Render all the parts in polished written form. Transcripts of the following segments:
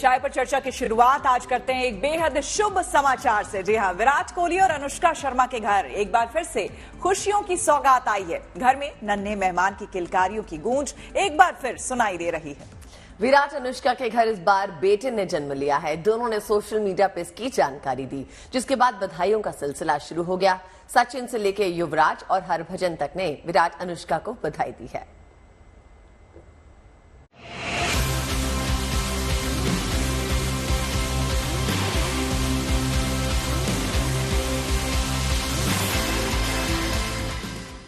चाय पर चर्चा की शुरुआत आज करते हैं एक बेहद शुभ समाचार से। जी हां, विराट कोहली और अनुष्का शर्मा के घर एक बार फिर से खुशियों की सौगात आई है। घर में नन्हे मेहमान की किलकारियों की गूंज एक बार फिर सुनाई दे रही है। विराट अनुष्का के घर इस बार बेटे ने जन्म लिया है। दोनों ने सोशल मीडिया पे इसकी जानकारी दी, जिसके बाद बधाइयों का सिलसिला शुरू हो गया। सचिन से लेकर युवराज और हरभजन तक ने विराट अनुष्का को बधाई दी है।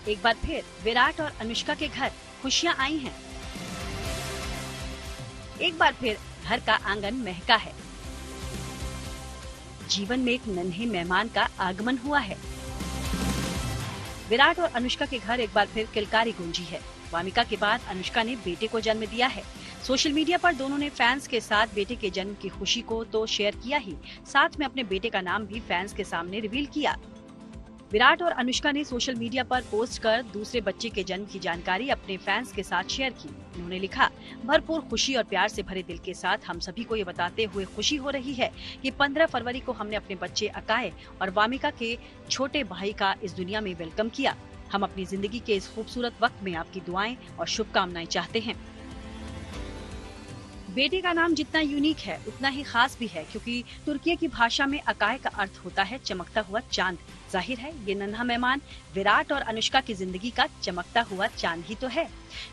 एक बार फिर विराट और अनुष्का के घर खुशियां आई हैं। एक बार फिर घर का आंगन महका है। जीवन में एक नन्हे मेहमान का आगमन हुआ है। विराट और अनुष्का के घर एक बार फिर किलकारी गूंजी है। वामिका के बाद अनुष्का ने बेटे को जन्म दिया है। सोशल मीडिया पर दोनों ने फैंस के साथ बेटे के जन्म की खुशी को तो शेयर किया ही, साथ में अपने बेटे का नाम भी फैंस के सामने रिवील किया। विराट और अनुष्का ने सोशल मीडिया पर पोस्ट कर दूसरे बच्चे के जन्म की जानकारी अपने फैंस के साथ शेयर की। उन्होंने लिखा, भरपूर खुशी और प्यार से भरे दिल के साथ हम सभी को ये बताते हुए खुशी हो रही है कि 15 फरवरी को हमने अपने बच्चे अकाय और वामिका के छोटे भाई का इस दुनिया में वेलकम किया। हम अपनी जिंदगी के इस खूबसूरत वक्त में आपकी दुआएं और शुभकामनाएं चाहते हैं। बेटे का नाम जितना यूनिक है उतना ही खास भी है, क्योंकि तुर्की की भाषा में अकाय का अर्थ होता है चमकता हुआ चांद। जाहिर है ये नन्हा मेहमान विराट और अनुष्का की जिंदगी का चमकता हुआ चांद ही तो है।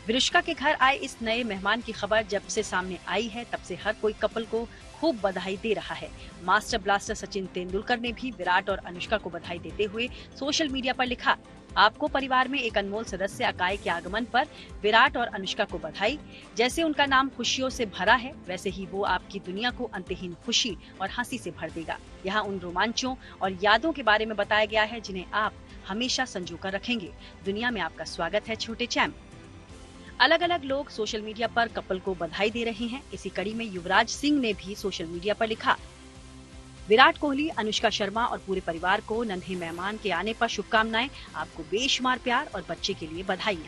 विरुष्का के घर आए इस नए मेहमान की खबर जब से सामने आई है, तब से हर कोई कपल को खूब बधाई दे रहा है। मास्टर ब्लास्टर सचिन तेंदुलकर ने भी विराट और अनुष्का को बधाई देते हुए सोशल मीडिया पर लिखा, आपको परिवार में एक अनमोल सदस्य अकाय के आगमन पर विराट और अनुष्का को बधाई। जैसे उनका नाम खुशियों से भरा है, वैसे ही वो आपकी दुनिया को अंतहीन खुशी और हंसी से भर देगा। यहाँ उन रोमांचों और यादों के बारे में बताया गया है जिन्हें आप हमेशा संजो कर रखेंगे। दुनिया में आपका स्वागत है छोटे चैंप। अलग अलग लोग सोशल मीडिया पर कपल को बधाई दे रहे हैं। इसी कड़ी में युवराज सिंह ने भी सोशल मीडिया पर लिखा, विराट कोहली, अनुष्का शर्मा और पूरे परिवार को नन्हे मेहमान के आने पर शुभकामनाएं। आपको बेशुमार प्यार और बच्चे के लिए बधाई।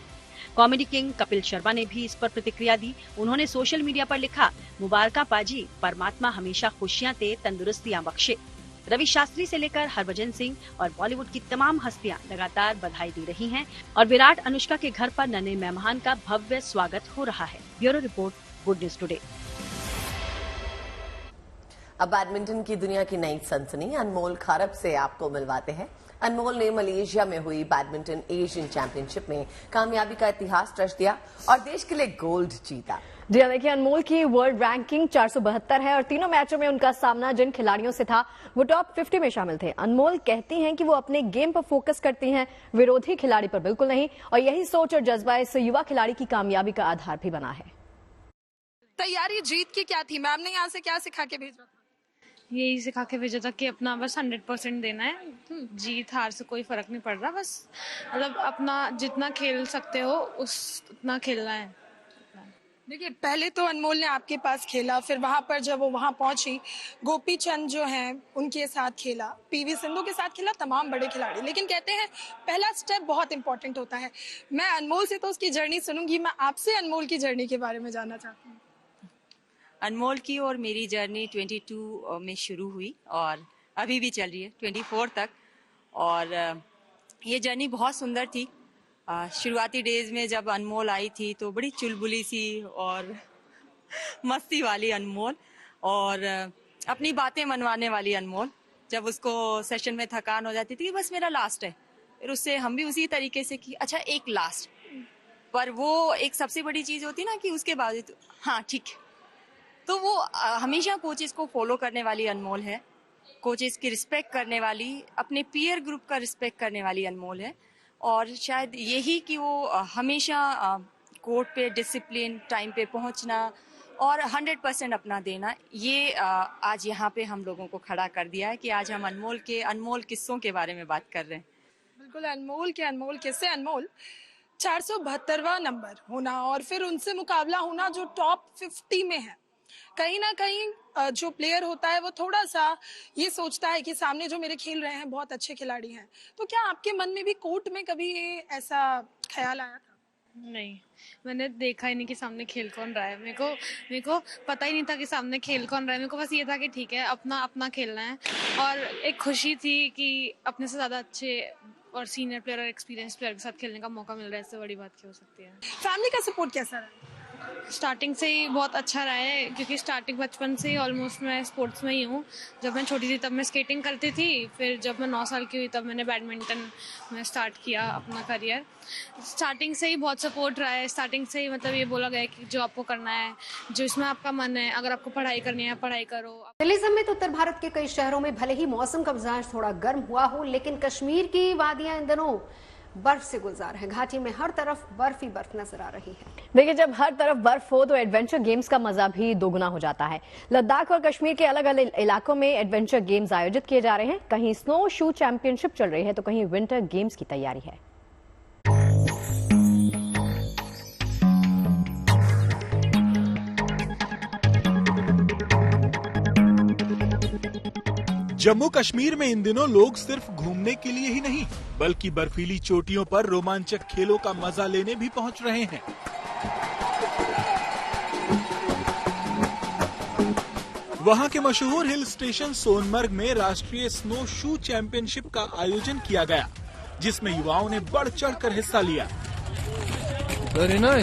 कॉमेडी किंग कपिल शर्मा ने भी इस पर प्रतिक्रिया दी। उन्होंने सोशल मीडिया पर लिखा, मुबारका पाजी, परमात्मा हमेशा खुशियां दे, तंदुरुस्तियां बख्शे। रवि शास्त्री से लेकर हरभजन सिंह और बॉलीवुड की तमाम हस्तियां लगातार बधाई दे रही हैं और विराट अनुष्का के घर पर नन्हे मेहमान का भव्य स्वागत हो रहा है। Bureau report, good news today. अब बैडमिंटन की दुनिया की नई सनसनी अनमोल खरब से आपको मिलवाते हैं। अनमोल ने मलेशिया में हुई बैडमिंटन एशियन चैंपियनशिप में कामयाबी का इतिहास रच दिया और देश के लिए गोल्ड जीता। जी हाँ, देखिए अनमोल की वर्ल्ड रैंकिंग 472 है और तीनों मैचों में उनका सामना जिन खिलाड़ियों से था वो टॉप 50 में शामिल थे। अनमोल कहती हैं कि वो अपने गेम पर फोकस करती हैं, विरोधी खिलाड़ी पर बिल्कुल नहीं, और यही सोच और जज्बा इस युवा खिलाड़ी की कामयाबी का आधार भी बना है। तैयारी जीत की क्या थी मैम ने यहाँ से क्या सिखा के भेजा था? यही सिखा के भेजा था कि अपना बस 100% देना है। जीत हार से कोई फर्क नहीं पड़ रहा, बस मतलब अपना जितना खेल सकते हो उतना खेलना है। देखिए पहले तो अनमोल ने आपके पास खेला, फिर वहां पर जब वो वहां पहुंची गोपी चंद जो हैं उनके साथ खेला, पीवी सिंधु के साथ खेला, तमाम बड़े खिलाड़ी। लेकिन कहते हैं पहला स्टेप बहुत इंपॉर्टेंट होता है। मैं अनमोल से तो उसकी जर्नी सुनूंगी, मैं आपसे अनमोल की जर्नी के बारे में जानना चाहती हूँ। अनमोल की और मेरी जर्नी 22 में शुरू हुई और अभी भी चल रही है 24 तक। और ये जर्नी बहुत सुंदर थी। शुरुआती डेज में जब अनमोल आई थी तो बड़ी चुलबुली सी और मस्ती वाली अनमोल और अपनी बातें मनवाने वाली अनमोल। जब उसको सेशन में थकान हो जाती थी कि बस मेरा लास्ट है, फिर उससे हम भी उसी तरीके से कि अच्छा एक लास्ट, पर वो एक सबसे बड़ी चीज़ होती ना कि उसके बाद हाँ ठीक है। तो वो हमेशा कोचेस को फॉलो करने वाली अनमोल है, कोचेस की रिस्पेक्ट करने वाली, अपने पीयर ग्रुप का रिस्पेक्ट करने वाली अनमोल है। और शायद यही कि वो हमेशा कोर्ट पे डिसिप्लिन, टाइम पे पहुंचना और 100% अपना देना, ये आज यहाँ पे हम लोगों को खड़ा कर दिया है कि आज हम अनमोल के अनमोल किस्सों के बारे में बात कर रहे हैं। बिल्कुल, अनमोल के अनमोल किस्से। अनमोल 472वां नंबर होना और फिर उनसे मुकाबला होना जो टॉप 50 में है। कहीं ना कहीं जो प्लेयर होता है वो थोड़ा सा ये सोचता है कि सामने जो मेरे खेल रहे हैं बहुत अच्छे खिलाड़ी हैं। तो क्या आपके मन में भी कोर्ट में कभी ऐसा ख्याल आया था? नहीं, मैंने देखा ही नहीं कि सामने खेल कौन रहा है। मेरे को पता ही नहीं था कि सामने खेल कौन रहा है। मेरे को बस ये था कि ठीक है, अपना अपना खेलना है। और एक खुशी थी कि अपने से ज़्यादा अच्छे और सीनियर प्लेयर और एक्सपीरियंस प्लेयर के साथ खेलने का मौका मिल रहा है। इससे बड़ी बात क्या हो सकती है। फैमिली का सपोर्ट कैसा रहा? स्टार्टिंग से ही बहुत अच्छा रहा है, क्योंकि स्टार्टिंग बचपन से ही ऑलमोस्ट मैं स्पोर्ट्स में ही हूँ। जब मैं छोटी थी तब मैं स्केटिंग करती थी, फिर जब मैं 9 साल की हुई तब मैंने बैडमिंटन में स्टार्ट किया अपना करियर। स्टार्टिंग से ही बहुत सपोर्ट रहा है। स्टार्टिंग से ही मतलब ये बोला गया है कि जो आपको करना है, जो इसमें आपका मन है, अगर आपको पढ़ाई करनी है पढ़ाई करो। दिल्ली समेत उत्तर भारत के कई शहरों में भले ही मौसम का मिजाज थोड़ा गर्म हुआ हो, लेकिन कश्मीर की वादियां इन दिनों बर्फ से गुलजार है। घाटी में हर तरफ बर्फ ही बर्फ नजर आ रही है। देखिए, जब हर तरफ बर्फ हो तो एडवेंचर गेम्स का मजा भी दोगुना हो जाता है। लद्दाख और कश्मीर के अलग अलग इलाकों में एडवेंचर गेम्स आयोजित किए जा रहे हैं। कहीं स्नो शू चैंपियनशिप चल रही है तो कहीं विंटर गेम्स की तैयारी है। जम्मू कश्मीर में इन दिनों लोग सिर्फ घूमने के लिए ही नहीं, बल्कि बर्फीली चोटियों पर रोमांचक खेलों का मजा लेने भी पहुंच रहे हैं। वहां के मशहूर हिल स्टेशन सोनमर्ग में राष्ट्रीय स्नो शू चैंपियनशिप का आयोजन किया गया, जिसमें युवाओं ने बढ़ चढ़कर हिस्सा लिया। शाबाश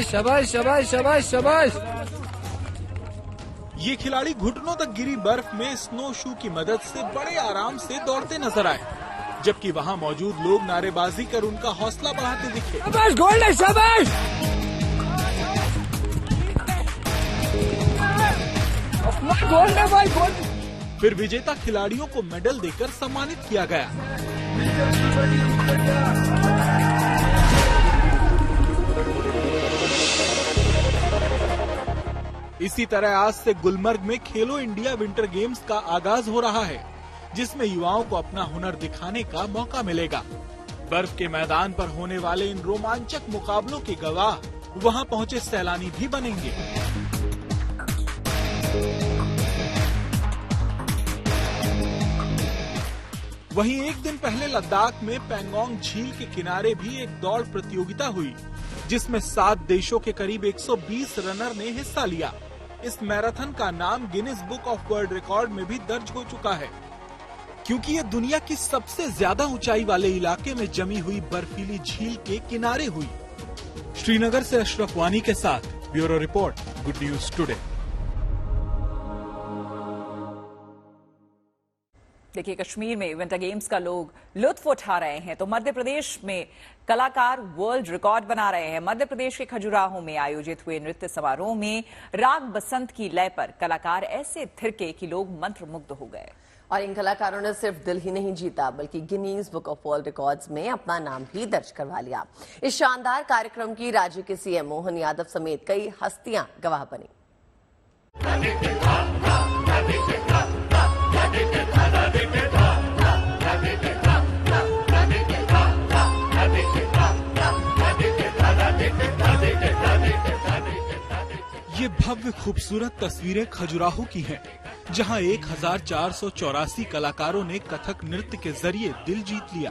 शाबाश शाबाश शाबाश शाबाश। ये खिलाड़ी घुटनों तक गिरी बर्फ में स्नो शू की मदद से बड़े आराम से दौड़ते नजर आए, जबकि वहां मौजूद लोग नारेबाजी कर उनका हौसला बढ़ाते दिखे। शाबाश गोल्ड है, शाबाश। गोल्ड है भाई, गोल्ड। फिर विजेता खिलाड़ियों को मेडल देकर सम्मानित किया गया। इसी तरह आज से गुलमर्ग में खेलो इंडिया विंटर गेम्स का आगाज हो रहा है, जिसमें युवाओं को अपना हुनर दिखाने का मौका मिलेगा। बर्फ के मैदान पर होने वाले इन रोमांचक मुकाबलों के गवाह वहां पहुंचे सैलानी भी बनेंगे। वहीं एक दिन पहले लद्दाख में पैंगोंग झील के किनारे भी एक दौड़ प्रतियोगिता हुई, जिसमें 7 देशों के करीब 120 रनर ने हिस्सा लिया। इस मैराथन का नाम Guinness book of world record में भी दर्ज हो चुका है, क्योंकि ये दुनिया की सबसे ज्यादा ऊंचाई वाले इलाके में जमी हुई बर्फीली झील के किनारे हुई। श्रीनगर से अशरफ वानी के साथ bureau report, good news today. देखिए, कश्मीर में विंटर गेम्स का लोग लुत्फ उठा रहे हैं तो मध्य प्रदेश में कलाकार वर्ल्ड रिकॉर्ड बना रहे हैं। मध्य प्रदेश के खजुराहो में आयोजित हुए नृत्य समारोह में राग बसंत की लय पर कलाकार ऐसे थिरके कि लोग मंत्रमुग्ध हो गए। और इन कलाकारों ने सिर्फ दिल ही नहीं जीता, बल्कि Guinness book of world records में अपना नाम भी दर्ज करवा लिया। इस शानदार कार्यक्रम की राज्य के सीएम मोहन यादव समेत कई हस्तियां गवाह बनी। ये भव्य खूबसूरत तस्वीरें खजुराहो की हैं, जहां 1484 कलाकारों ने कथक नृत्य के जरिए दिल जीत लिया।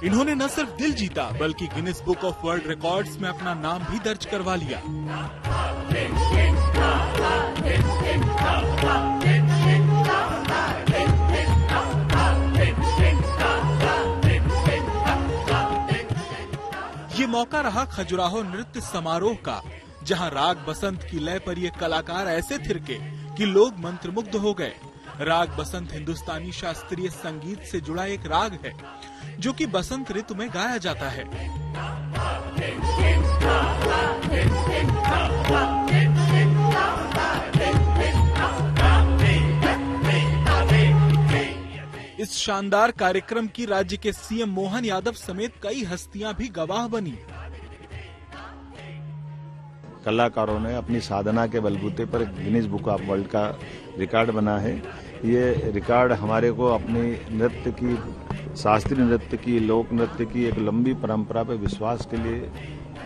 इन्होंने न सिर्फ दिल जीता, बल्कि Guinness book of world records में अपना नाम भी दर्ज करवा लिया। ये मौका रहा खजुराहो नृत्य समारोह का, जहां राग बसंत की लय पर ये कलाकार ऐसे थिरके कि लोग मंत्रमुग्ध हो गए। राग बसंत हिंदुस्तानी शास्त्रीय संगीत से जुड़ा एक राग है, जो कि बसंत ऋतु में गाया जाता है। इस शानदार कार्यक्रम की राज्य के सीएम मोहन यादव समेत कई हस्तियां भी गवाह बनी। कलाकारों ने अपनी साधना के बलबूते पर गिनीज बुक ऑफ वर्ल्ड का रिकॉर्ड बना है। ये रिकॉर्ड हमारे को अपनी नृत्य की शास्त्रीय नृत्य की, लोक नृत्य की एक लंबी परंपरा पे विश्वास के लिए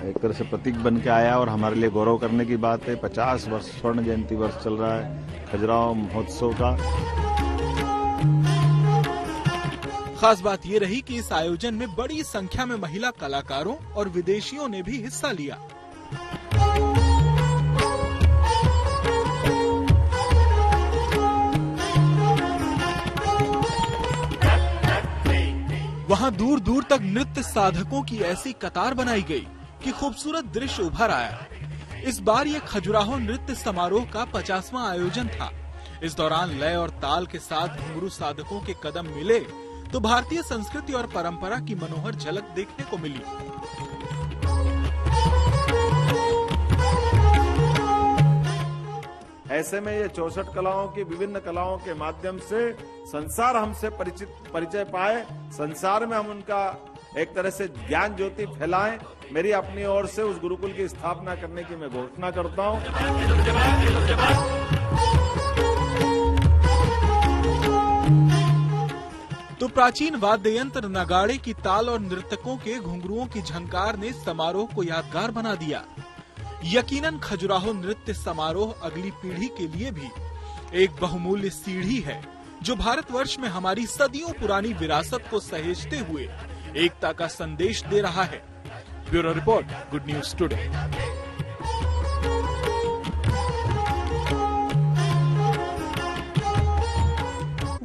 एक तरह से प्रतीक बन के आया और हमारे लिए गौरव करने की बात है। 50 वर्ष स्वर्ण जयंती वर्ष चल रहा है खजुराहो महोत्सव का। खास बात ये रही कि इस आयोजन में बड़ी संख्या में महिला कलाकारों और विदेशियों ने भी हिस्सा लिया। वहां दूर दूर तक नृत्य साधकों की ऐसी कतार बनाई गई कि खूबसूरत दृश्य उभर आया। इस बार ये खजुराहो नृत्य समारोह का 50वां आयोजन था। इस दौरान लय और ताल के साथ घुंघरू साधकों के कदम मिले तो भारतीय संस्कृति और परंपरा की मनोहर झलक देखने को मिली। ऐसे में ये 64 कलाओं की विभिन्न कलाओं के माध्यम से संसार हमसे परिचय पाए, संसार में हम उनका एक तरह से ज्ञान ज्योति फैलाएं। मेरी अपनी ओर से उस गुरुकुल की स्थापना करने की मैं घोषणा करता हूं। तो प्राचीन वाद्य यंत्र नगाड़े की ताल और नर्तकों के घुंघरुओं की झंकार ने समारोह को यादगार बना दिया। यकीनन खजुराहो नृत्य समारोह अगली पीढ़ी के लिए भी एक बहुमूल्य सीढ़ी है, जो भारतवर्ष में हमारी सदियों पुरानी विरासत को सहेजते हुए एकता का संदेश दे रहा है। Bureau report, good news today.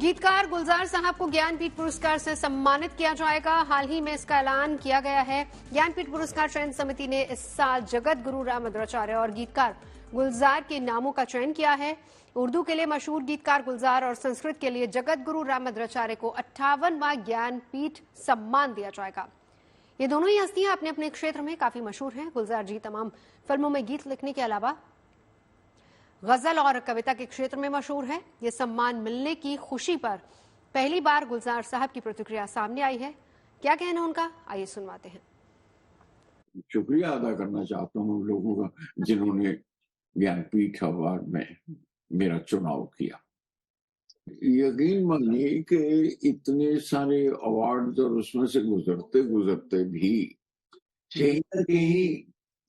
गीतकार गुलजार साहब को ज्ञानपीठ पुरस्कार से सम्मानित किया जाएगा। हाल ही में इसका ऐलान किया गया है। ज्ञानपीठ पुरस्कार चयन समिति ने इस साल जगत गुरु रामभद्राचार्य और गीतकार गुलजार के नामों का चयन किया है। उर्दू के लिए मशहूर गीतकार गुलजार और संस्कृत के लिए जगत गुरु रामभद्राचार्य को 58वां ज्ञानपीठ सम्मान दिया जाएगा। ये दोनों ही हस्तियां अपने अपने क्षेत्र में काफी मशहूर हैं। गुलजार जी तमाम फिल्मों में गीत लिखने के अलावा गजल और कविता के क्षेत्र में मशहूर है। ये सम्मान मिलने की खुशी पर पहली बार गुलजार साहब की प्रतिक्रिया सामने आई है। क्या कहना उनका, आइए सुनवाते हैं। शुक्रिया अदा करना चाहता हूँ लोगों का जिन्होंने ज्ञानपीठ अवार्ड में मेरा चुनाव किया। यकीन मानिए कि इतने सारे अवार्ड और उसमें से गुजरते गुजरते भी कहीं ना कहीं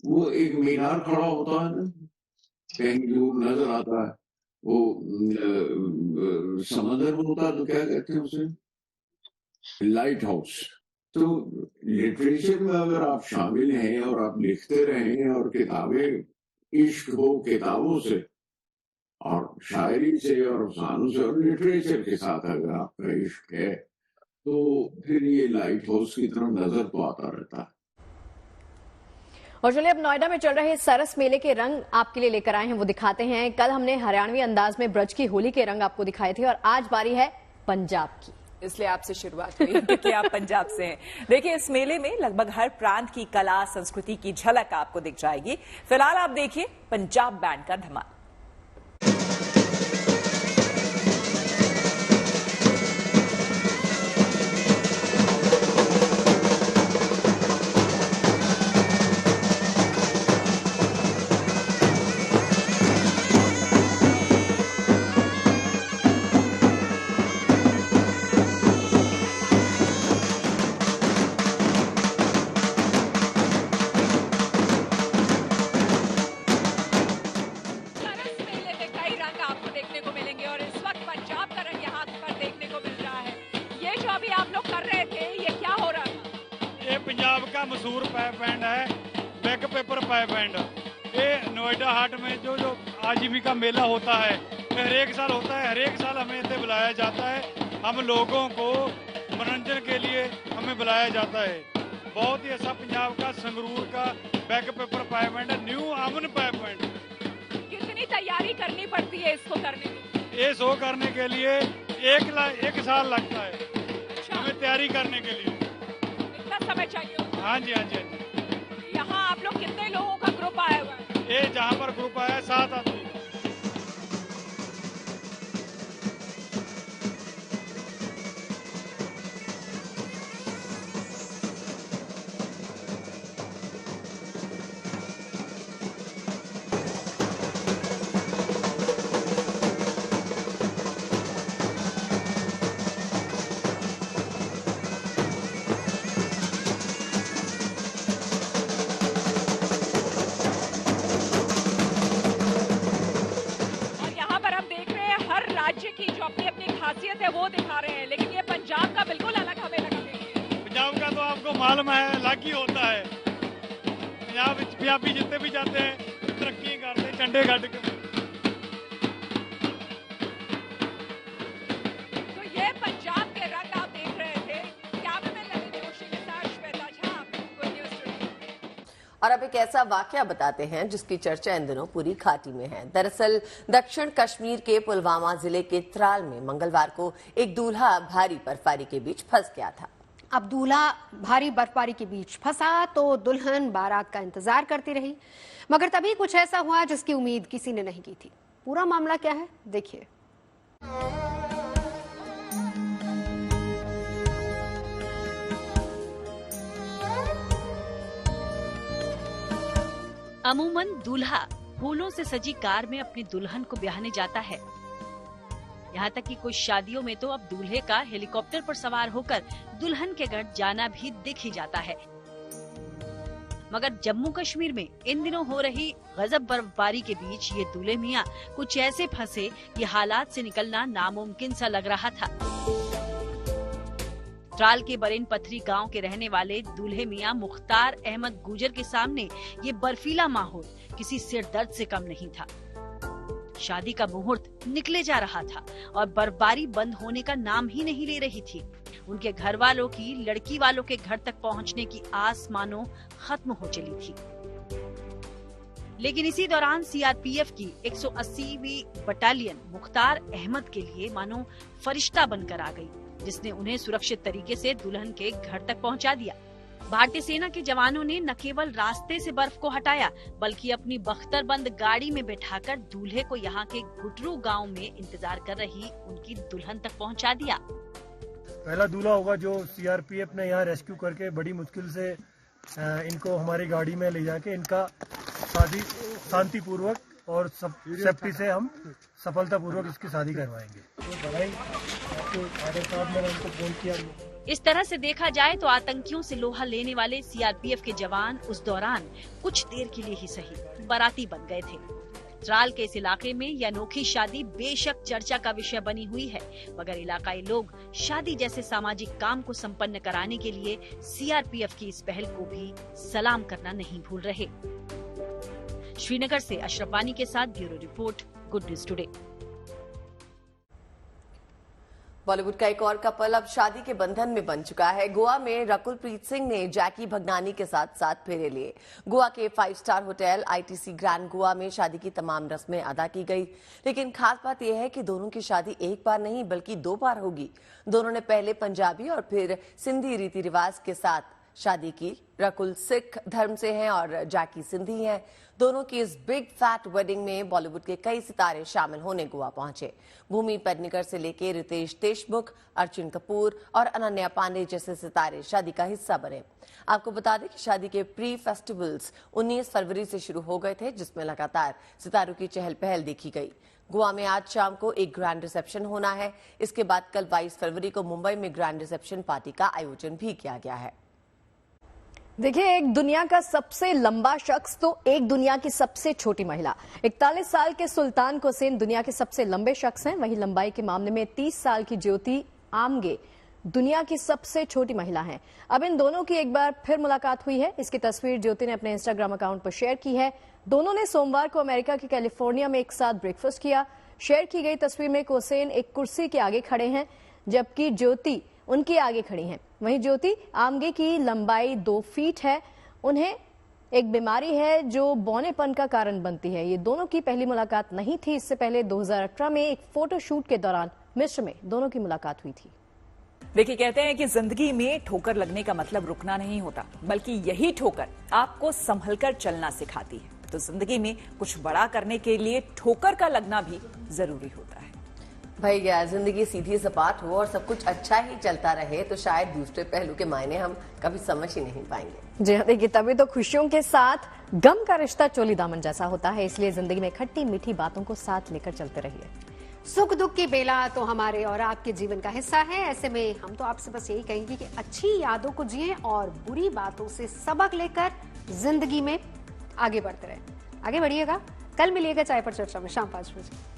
वो एक मीनार खड़ा होता है ना, कहीं दूर नजर आता है, वो समंदर में होता है तो क्या कहते हैं उसे, लाइट हाउस। तो लिटरेचर में अगर आप शामिल हैं और आप लिखते रहें और किताबें, इश्क हो किताबों से और शायरी से और अफसानों से और लिटरेचर के साथ अगर आपका इश्क है तो फिर ये लाइट हाउस की तरफ नजर तो आता रहता है। और चलिए अब नोएडा में चल रहे सरस मेले के रंग आपके लिए लेकर आए हैं, वो दिखाते हैं। कल हमने हरियाणवी अंदाज में ब्रज की होली के रंग आपको दिखाए थे और आज बारी है पंजाब की, इसलिए आपसे शुरुआत हुई क्योंकि आप पंजाब से हैं। देखिए, इस मेले में लगभग हर प्रांत की कला संस्कृति की झलक आपको दिख जाएगी। फिलहाल आप देखिए पंजाब बैंड का धमाल। मशहूर पाइप बैंड है बैक पेपर पाइप बैंड। ये नोएडा हाट में जो आजीविका मेला होता है, हर एक साल होता है। हर एक साल हमें इसे बुलाया जाता है। हम लोगों को मनोरंजन के लिए हमें बुलाया जाता है। बहुत ही अच्छा पंजाब का संगरूर का बैक पेपर पाइप बैंड है, न्यू अमन पाइप बैंड। कितनी तैयारी करनी पड़ती है इसको करने के? ये शो करने के लिए एक साल लगता है हमें तैयारी करने के लिए। इतना समय चाहिए? हाँ जी, हाँ जी, हाँ जी। यहाँ आप लोग कितने लोगों का ग्रुप आया हुआ है? ये जहाँ पर ग्रुप आया है 7 आदमी। मालूम है अलग ही होता है। पंजाबी जितने भी जाते हैं तरक्की करते झंडे गढ़ के। तो ये पंजाब के रंग आप देख रहे थे। कैमरे में लगे जोशी के साथ Shweta Jha, good news today. और अब एक ऐसा वाकया बताते हैं जिसकी चर्चा इन दिनों पूरी घाटी में है। दरअसल दक्षिण कश्मीर के पुलवामा जिले के त्राल में मंगलवार को एक दूल्हा भारी बर्फबारी के बीच फंस गया था। अब दूल्हा भारी बर्फबारी के बीच फंसा तो दुल्हन बारात का इंतजार करती रही, मगर तभी कुछ ऐसा हुआ जिसकी उम्मीद किसी ने नहीं की थी। पूरा मामला क्या है देखिए। अमूमन दूल्हा फूलों से सजी कार में अपनी दुल्हन को ब्याहने जाता है। यहाँ तक कि कुछ शादियों में तो अब दूल्हे का हेलीकॉप्टर पर सवार होकर दुल्हन के घर जाना भी दिख ही जाता है। मगर जम्मू कश्मीर में इन दिनों हो रही गजब बर्फबारी के बीच ये दूल्हे मियाँ कुछ ऐसे फंसे कि हालात से निकलना नामुमकिन सा लग रहा था। त्राल के बरेन पथरी गांव के रहने वाले दूल्हे मियाँ मुख्तार अहमद गुजर के सामने ये बर्फीला माहौल किसी सिरदर्द से कम नहीं था। शादी का मुहूर्त निकले जा रहा था और बर्फबारी बंद होने का नाम ही नहीं ले रही थी। उनके घर वालों की लड़की वालों के घर तक पहुंचने की आस मानो खत्म हो चली थी। लेकिन इसी दौरान सीआरपीएफ की 180वीं बटालियन मुख्तार अहमद के लिए मानो फरिश्ता बनकर आ गई, जिसने उन्हें सुरक्षित तरीके से दुल्हन के घर तक पहुंचा दिया। भारतीय सेना के जवानों ने न केवल रास्ते से बर्फ को हटाया बल्कि अपनी बख्तरबंद गाड़ी में बैठाकर दूल्हे को यहाँ के गुटरू गांव में इंतजार कर रही उनकी दुल्हन तक पहुँचा दिया। पहला दूल्हा होगा जो सीआरपीएफ ने यहाँ रेस्क्यू करके बड़ी मुश्किल से इनको हमारी गाड़ी में ले जाके इनका शादी शांतिपूर्वक और सेफ्टी से हम सफलतापूर्वक इसकी शादी करवाएंगे। तो बधाई आपके फादर साहब ने उनको फोन किया। इस तरह से देखा जाए तो आतंकियों से लोहा लेने वाले सीआरपीएफ के जवान उस दौरान कुछ देर के लिए ही सही बाराती बन गए थे। त्राल के इस इलाके में यह अनोखी शादी बेशक चर्चा का विषय बनी हुई है, मगर इलाकाई लोग शादी जैसे सामाजिक काम को संपन्न कराने के लिए सीआरपीएफ की इस पहल को भी सलाम करना नहीं भूल रहे। श्रीनगर से अशरफ वानी के साथ bureau report, good news today. Bollywood का एक और कपल अब शादी के बंधन में बन चुका है। गोवा में रकुल प्रीत सिंह ने जैकी भगनानी के साथ 7 फेरे लिए। गोवा के 5 star hotel ITC grand Goa में शादी की तमाम रस्में अदा की गई, लेकिन खास बात यह है कि दोनों की शादी एक बार नहीं बल्कि 2 बार होगी। दोनों ने पहले पंजाबी और फिर सिंधी रीति रिवाज के साथ शादी की। रकुल सिख धर्म से हैं और जैकी सिंधी हैं। दोनों की इस बिग फैट वेडिंग में बॉलीवुड के कई सितारे शामिल होने गोवा पहुंचे। भूमि पेडनेकर से लेकर रितेश देशमुख, अर्जुन कपूर और अनन्या पांडे जैसे सितारे शादी का हिस्सा बने। आपको बता दें कि शादी के प्री फेस्टिवल्स 19 फरवरी से शुरू हो गए थे, जिसमें लगातार सितारों की चहल पहल देखी गई। गोवा में आज शाम को एक ग्रैंड रिसेप्शन होना है। इसके बाद कल 22 फरवरी को मुंबई में ग्रैंड रिसेप्शन पार्टी का आयोजन भी किया गया है। देखिए, एक दुनिया का सबसे लंबा शख्स तो एक दुनिया की सबसे छोटी महिला। 41 साल के सुल्तान कोसेन दुनिया के सबसे लंबे शख्स हैं। वहीं लंबाई के मामले में 30 साल की ज्योति आमगे दुनिया की सबसे छोटी महिला हैं। अब इन दोनों की एक बार फिर मुलाकात हुई है। इसकी तस्वीर ज्योति ने अपने इंस्टाग्राम अकाउंट पर शेयर की है। दोनों ने सोमवार को अमेरिका के कैलिफोर्निया में एक साथ ब्रेकफास्ट किया। शेयर की गई तस्वीर में कोसेन एक कुर्सी के आगे खड़े हैं, जबकि ज्योति उनके आगे खड़ी हैं। वहीं ज्योति आमगे की लंबाई 2 फीट है। उन्हें एक बीमारी है जो बौनेपन का कारण बनती है। ये दोनों की पहली मुलाकात नहीं थी। इससे पहले 2018 में एक फोटोशूट के दौरान मिस्र में दोनों की मुलाकात हुई थी। देखिए, कहते हैं कि जिंदगी में ठोकर लगने का मतलब रुकना नहीं होता, बल्कि यही ठोकर आपको संभलकर चलना सिखाती है। तो जिंदगी में कुछ बड़ा करने के लिए ठोकर का लगना भी जरूरी होता है। भैया, जिंदगी सीधी सपाट हो और सब कुछ अच्छा ही चलता रहे तो शायद दूसरे पहलू के मायने हम कभी समझ ही नहीं पाएंगे। जी हाँ, देखिए, तभी तो खुशियों के साथ गम का रिश्ता चोली दामन जैसा होता है। इसलिए जिंदगी में खट्टी मीठी बातों को साथ लेकर चलते रहिए। सुख दुख की बेला तो हमारे और आपके जीवन का हिस्सा है। ऐसे में हम तो आपसे बस यही कहेंगे कि अच्छी यादों को जिएं और बुरी बातों से सबक लेकर जिंदगी में आगे बढ़ते रहें। आगे बढ़िएगा। कल मिलिएगा चाय पर चर्चा में शाम 5 बजे।